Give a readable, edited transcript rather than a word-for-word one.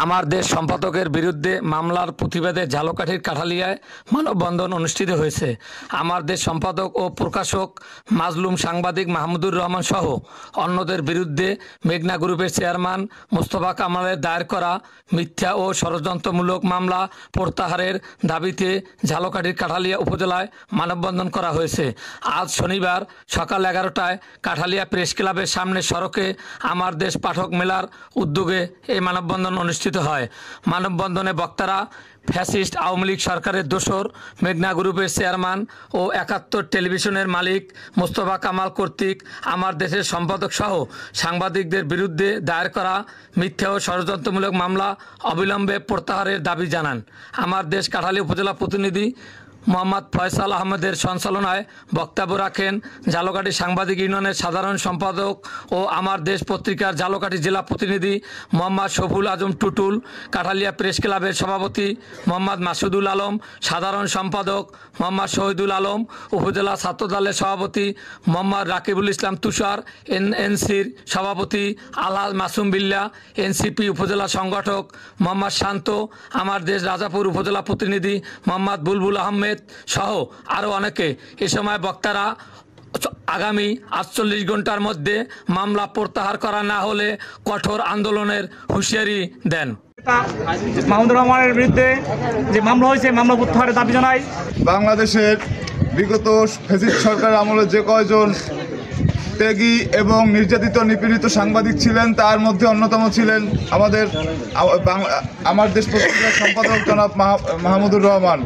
আমার দেশ সম্পাদকের বিরুদ্ধে মামলার প্রতিবাদে ঝালকাঠির কাঠালিয়ায় মানববন্ধন অনুষ্ঠিত হয়েছে। আমার দেশ সম্পাদক ও প্রকাশক মাজলুম সাংবাদিক মাহমুদুর রহমান সহ অন্যদের বিরুদ্ধে মেঘনা গ্রুপের চেয়ারম্যান মোস্তফা কামালের দায়ের করা মিথ্যা ও ষড়যন্ত্রমূলক মামলা প্রত্যাহারের দাবিতে ঝালকাঠির কাঠালিয়া উপজেলায় মানববন্ধন করা হয়েছে। আজ শনিবার সকাল 11টায় কাঠালিয়া প্রেস ক্লাবের সামনে সড়কে আমার দেশ পাঠক মেলার উদ্যোগে এই মানববন্ধন অনুষ্ঠিত হয়। মানববন্ধনে বক্তারা ফ্যাসিস্ট আওয়ামী লীগ সরকারের দোসর মেঘনা গ্রুপের চেয়ারম্যান ও 71 টেলিভিশনের মালিক মোস্তফা কামাল কর্তৃক আমার দেশের সম্পাদক সহ সাংবাদিকদের বিরুদ্ধে দায়ের করা মিথ্যা ও ষড়যন্ত্রমূলক মামলা অবিলম্বে প্রত্যাহারের দাবি জানান। আমার দেশ কাঠালিয়া উপজেলা প্রতিনিধি মোহাম্মদ ফয়সাল আহমেদের সঞ্চালনায় বক্তব্য রাখেন ঝালকাঠি সাংবাদিক ইউনিয়নের সাধারণ সম্পাদক ও আমার দেশ পত্রিকার ঝালকাঠি জেলা প্রতিনিধি মোহাম্মদ শফুল আজম টুটুল, কাঠালিয়া প্রেস ক্লাবের সভাপতি মোহাম্মদ মাসুদুল আলম, সাধারণ সম্পাদক মোহাম্মদ শহীদুল আলম, উপজেলা ছাত্রদলের সভাপতি মোহাম্মদ রাকিবুল ইসলাম তুষার, এনসির সভাপতি আলহাজ মাসুম বিল্লা, এনসিপি উপজেলা সংগঠক মোহাম্মদ শান্ত, আমার দেশ রাজাপুর উপজেলা প্রতিনিধি মোহাম্মদ বুলবুল আহমেদ সহ আরও অনেকে। এ সময় বক্তারা আগামী 48 ঘন্টার মধ্যে মামলা প্রত্যাহার করা না হলে কঠোর আন্দোলনের হুঁশিয়ারি দেন। মাহমুদুর রহমানের বিরুদ্ধে যে মামলা হয়েছে মামলা প্রত্যাহারের দাবি জানাই। বাংলাদেশের বিগত ফ্যাসিস্ট সরকার আমলে যে কয়জন ত্যাগী এবং নির্যাতিত নিপীড়িত সাংবাদিক ছিলেন তার মধ্যে অন্যতম ছিলেন আমার দেশ পত্রিকার সম্পাদক জনাব মাহমুদুর রহমান।